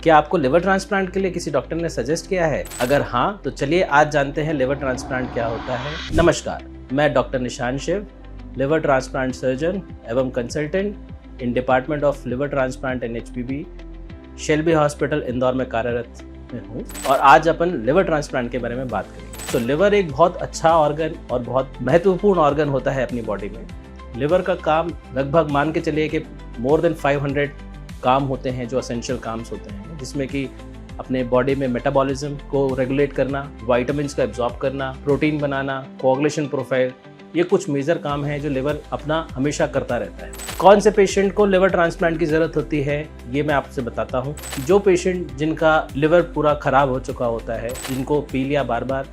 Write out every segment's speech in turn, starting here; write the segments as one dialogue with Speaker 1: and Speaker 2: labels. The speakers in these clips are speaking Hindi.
Speaker 1: क्या आपको लिवर ट्रांसप्लांट के लिए किसी डॉक्टर ने सजेस्ट किया है? अगर हाँ, तो चलिए आज जानते हैं लिवर ट्रांसप्लांट क्या होता है। नमस्कार, मैं डॉक्टर निशान शिव, लिवर ट्रांसप्लांट सर्जन एवं consultant in department of liver transplant NHPB, Shelby hospital Indore में कार्यरत हूँ और आज अपन लिवर ट्रांसप्लांट के बारे में बात करेंगे। तो लिवर एक बहुत अच्छा ऑर्गन और बहुत महत्वपूर्ण ऑर्गन होता है अपनी बॉडी में। लिवर का काम लगभग मान के चलिए कि मोर देन 500 काम होते हैं जो असेंशियल काम्स होते हैं, जिसमें कि अपने बॉडी में मेटाबॉलिज्म को रेगुलेट करना, विटामिन्स का एब्जॉर्ब करना, प्रोटीन बनाना, कोआगुलेशन प्रोफाइल, ये कुछ मेजर काम हैं जो लिवर अपना हमेशा करता रहता है। कौन से पेशेंट को लिवर ट्रांसप्लांट की ज़रूरत होती है ये मैं आपसे बताता हूँ। जो पेशेंट जिनका लिवर पूरा ख़राब हो चुका होता है, जिनको पीलिया बार बार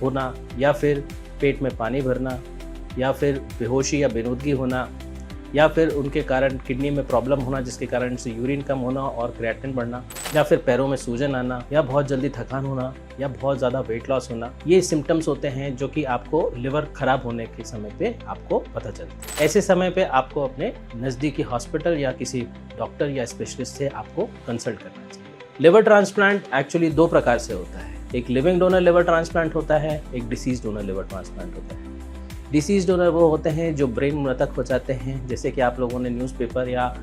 Speaker 1: होना या फिर पेट में पानी भरना या फिर बेहोशी या बेनूदगी होना या फिर उनके कारण किडनी में प्रॉब्लम होना जिसके कारण से यूरिन कम होना और क्रिएटिनिन बढ़ना या फिर पैरों में सूजन आना या बहुत जल्दी थकान होना या बहुत ज़्यादा वेट लॉस होना, ये सिम्टम्स होते हैं जो कि आपको लिवर खराब होने के समय पे आपको पता चलता है। ऐसे समय पे आपको अपने नज़दीकी हॉस्पिटल या किसी डॉक्टर या स्पेशलिस्ट से आपको कंसल्ट करना चाहिए। लिवर ट्रांसप्लांट एक्चुअली दो प्रकार से होता है। एक लिविंग डोनर लिवर ट्रांसप्लांट होता है, एक डिसीज डोनर लिवर ट्रांसप्लांट होता है। डिसीज डोनर वो होते हैं जो ब्रेन मृतक हो जाते हैं, जैसे कि आप लोगों ने न्यूज़पेपर या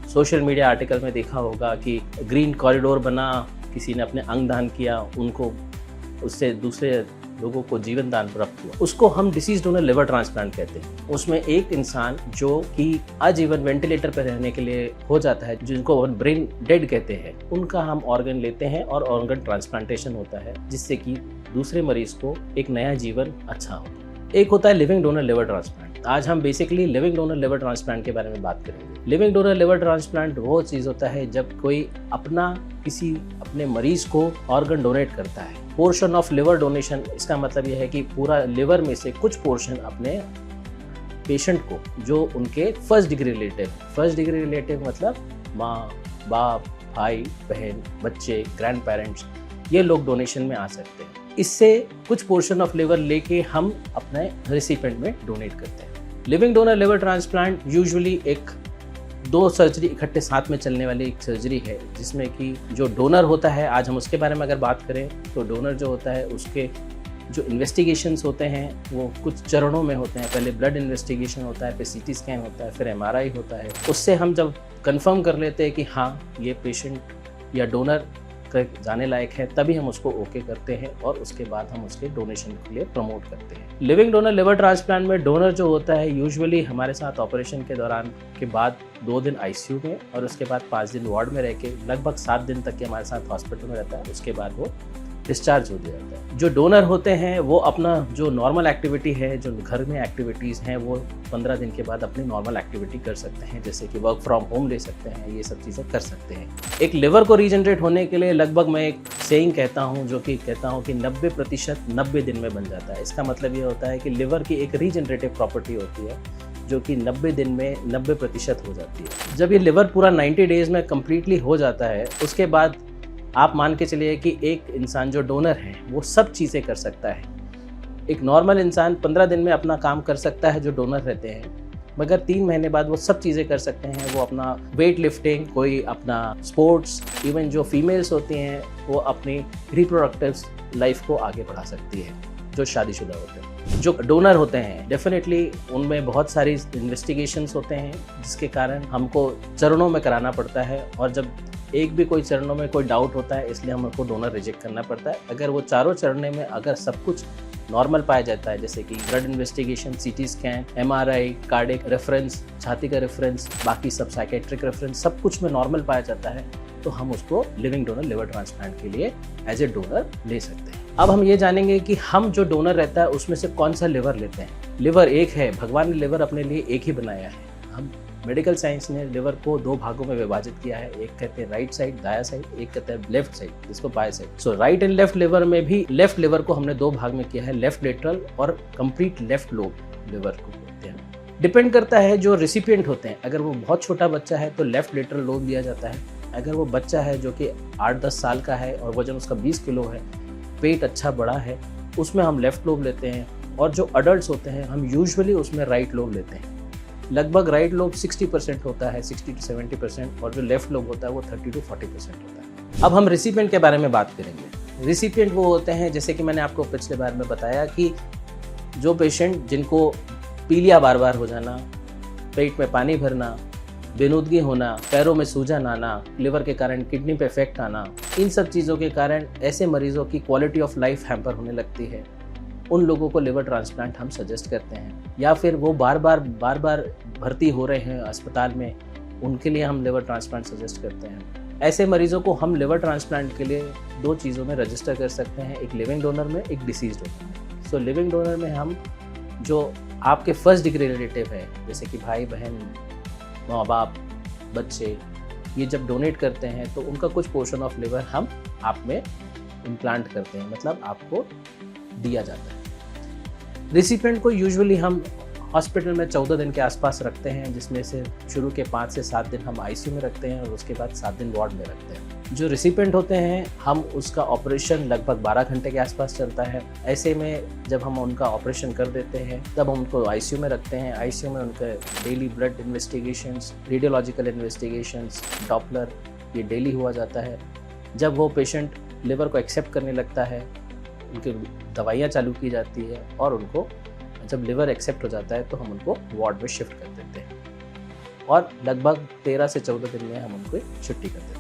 Speaker 1: सोशल मीडिया आर्टिकल में देखा होगा कि ग्रीन कॉरिडोर बना, किसी ने अपने अंग दान किया, उनको उससे दूसरे लोगों को जीवन दान प्राप्त हुआ, उसको हम डिसीज डोनर लिवर ट्रांसप्लांट कहते हैं। उसमें एक इंसान जो कि आजीवन वेंटिलेटर पर रहने के लिए हो जाता है, जिनको ब्रेन डेड कहते हैं, उनका हम ऑर्गन लेते हैं और ऑर्गन ट्रांसप्लांटेशन होता है, जिससे कि दूसरे मरीज को एक नया जीवन अच्छा हो। एक होता है लिविंग डोनर लिवर ट्रांसप्लांट। आज हम basically living donor liver transplant के बारे में बात करेंगे। लिविंग डोनर लिवर ट्रांसप्लांट वो चीज़ होता है जब कोई अपने मरीज को ऑर्गन डोनेट करता है। पोर्शन ऑफ लिवर डोनेशन, इसका मतलब यह है कि पूरा लिवर में से कुछ पोर्शन अपने पेशेंट को, जो उनके फर्स्ट डिग्री रिलेटिव मतलब माँ, बाप, भाई, बहन, बच्चे, ग्रैंड पेरेंट्स, ये लोग डोनेशन में आ सकते हैं। इससे कुछ पोर्शन ऑफ लिवर लेके हम अपने रेसिपिएंट में डोनेट करते हैं। Living donor liver transplant usually एक दो सर्जरी इकट्ठे साथ में चलने वाली एक सर्जरी है, जिसमें कि जो डोनर होता है, आज हम उसके बारे में अगर बात करें तो डोनर जो होता है उसके जो इन्वेस्टिगेशंस होते हैं वो कुछ चरणों में होते हैं। पहले ब्लड इन्वेस्टिगेशन होता है, फिर CT स्कैन होता है, फिर MRI होता है। उससे हम जब कंफर्म कर लेते हैं कि हाँ ये पेशेंट या डोनर जाने लायक है, तभी हम उसको ओके करते हैं और उसके बाद हम उसके डोनेशन के लिए प्रमोट करते हैं। लिविंग डोनर लिवर ट्रांसप्लांट में डोनर जो होता है यूजुअली हमारे साथ ऑपरेशन के दौरान के बाद 2 दिन ICU में और उसके बाद 5 दिन वार्ड में रह के लगभग 7 दिन तक के हमारे साथ हॉस्पिटल में रहता है। उसके बाद वो डिस्चार्ज हो दिया जाता है। जो डोनर होते हैं वो अपना जो नॉर्मल एक्टिविटी है, जो घर में एक्टिविटीज़ हैं, वो 15 दिन के बाद अपनी नॉर्मल एक्टिविटी कर सकते हैं, जैसे कि वर्क फ्रॉम होम ले सकते हैं, ये सब चीज़ें कर सकते हैं। एक लिवर को रीजनरेट होने के लिए लगभग मैं एक सेइंग कहता हूँ जो कि कहता हूँ कि 90% 90 दिन में बन जाता है। इसका मतलब ये होता है कि लिवर की एक रीजनरेटिव प्रॉपर्टी होती है जो कि 90 दिन में 90% हो जाती है। जब ये लिवर पूरा 90 डेज़ में कम्प्लीटली हो जाता है, उसके बाद आप मान के चलिए कि एक इंसान जो डोनर है वो सब चीज़ें कर सकता है। एक नॉर्मल इंसान 15 दिन में अपना काम कर सकता है जो डोनर रहते हैं, मगर 3 महीने बाद वो सब चीज़ें कर सकते हैं। वो अपना वेट लिफ्टिंग, कोई अपना स्पोर्ट्स, इवन जो फीमेल्स होती हैं वो अपनी रिप्रोडक्टिव लाइफ को आगे बढ़ा सकती है जो शादीशुदा होते हैं। जो डोनर होते हैं डेफिनेटली उनमें बहुत सारी इन्वेस्टिगेशंस होते हैं जिसके कारण हमको चरणों में कराना पड़ता है, और जब एक भी कोई चरणों में कोई डाउट होता है इसलिए हमको डोनर रिजेक्ट करना पड़ता है। अगर वो चारों चरणों में अगर सब कुछ नॉर्मल पाया जाता है, जैसे कि blood investigation, CT scan, MRI, cardiac reference, छाती का रेफरेंस, बाकी सब साइकेट्रिक रेफरेंस, सब कुछ में नॉर्मल पाया जाता है, तो हम उसको लिविंग डोनर लिवर ट्रांसप्लांट के लिए एज ए डोनर ले सकते हैं। अब हम ये जानेंगे कि हम जो डोनर रहता है उसमें से कौन सा लिवर लेते हैं। लिवर एक है, भगवान ने लिवर अपने लिए एक ही बनाया है। हम मेडिकल साइंस ने लिवर को 2 भागों में विभाजित किया है। एक कहते हैं राइट साइड, दाया साइड, एक कहते हैं लेफ्ट साइड, जिसको बाया side. So right and left liver में भी लेफ्ट लिवर को हमने 2 भाग में किया है, लेफ्ट लेटरल और कंप्लीट लेफ्ट लोब लिवर को कहते हैं। डिपेंड करता है जो रेसिपिएंट होते हैं, अगर वो बहुत छोटा बच्चा है तो लेफ्ट लेटरल लोब दिया जाता है। अगर वो बच्चा है जो कि 8-10 साल का है और वजन उसका 20 किलो है, पेट अच्छा बड़ा है, उसमें हम लेफ्ट लोब लेते हैं। और जो अडल्ट होते हैं हम यूजुअली उसमें राइट लोब लेते हैं। लगभग राइट लोब 60% होता है, 60 to 70%, और जो लेफ्ट लोब होता है वो 30 to 40% होता है। अब हम रिसिपिएंट के बारे में बात करेंगे। रिसिपिएंट वो होते हैं, जैसे कि मैंने आपको पिछले बार में बताया, कि जो पेशेंट जिनको पीलिया बार बार हो जाना, पेट में पानी भरना, बेनुदगी होना, पैरों में सूजन आना, लिवर के कारण किडनी पे इफेक्ट आना, इन सब चीज़ों के कारण ऐसे मरीजों की क्वालिटी ऑफ लाइफ हैम्पर होने लगती है। उन लोगों को लिवर ट्रांसप्लांट हम सजेस्ट करते हैं। या फिर वो बार बार भर्ती हो रहे हैं अस्पताल में, उनके लिए हम लिवर ट्रांसप्लांट सजेस्ट करते हैं। ऐसे मरीजों को हम लिवर ट्रांसप्लांट के लिए 2 चीज़ों में रजिस्टर कर सकते हैं, एक लिविंग डोनर में, एक डिसीज डोनर में। सो लिविंग डोनर में हम जो आपके फर्स्ट डिग्री रिलेटिव है, जैसे कि भाई बहन, माँ बाप, बच्चे, ये जब डोनेट करते हैं तो उनका कुछ पोर्शन ऑफ लिवर हम आप में इम्प्लांट करते हैं, मतलब आपको दिया जाता है। रिसिपिएंट को यूजुअली हम हॉस्पिटल में 14 दिन के आसपास रखते हैं, जिसमें से शुरू के 5 से 7 दिन हम आईसीयू में रखते हैं और उसके बाद 7 दिन वार्ड में रखते हैं। जो रिसिपिएंट होते हैं, हम उसका ऑपरेशन लगभग 12 घंटे के आसपास चलता है। ऐसे में जब हम उनका ऑपरेशन कर देते हैं तब हम उनको आईसीयू में रखते हैं। आईसीयू में उनके daily blood investigations, radiological investigations, Doppler, ये डेली हुआ जाता है। जब वो पेशेंट लिवर को एक्सेप्ट करने लगता है, उनकी दवाइयाँ चालू की जाती है और उनको जब लिवर एक्सेप्ट हो जाता है तो हम उनको वार्ड में शिफ्ट कर देते हैं और लगभग 13 से 14 दिन में हम उनको छुट्टी करते हैं।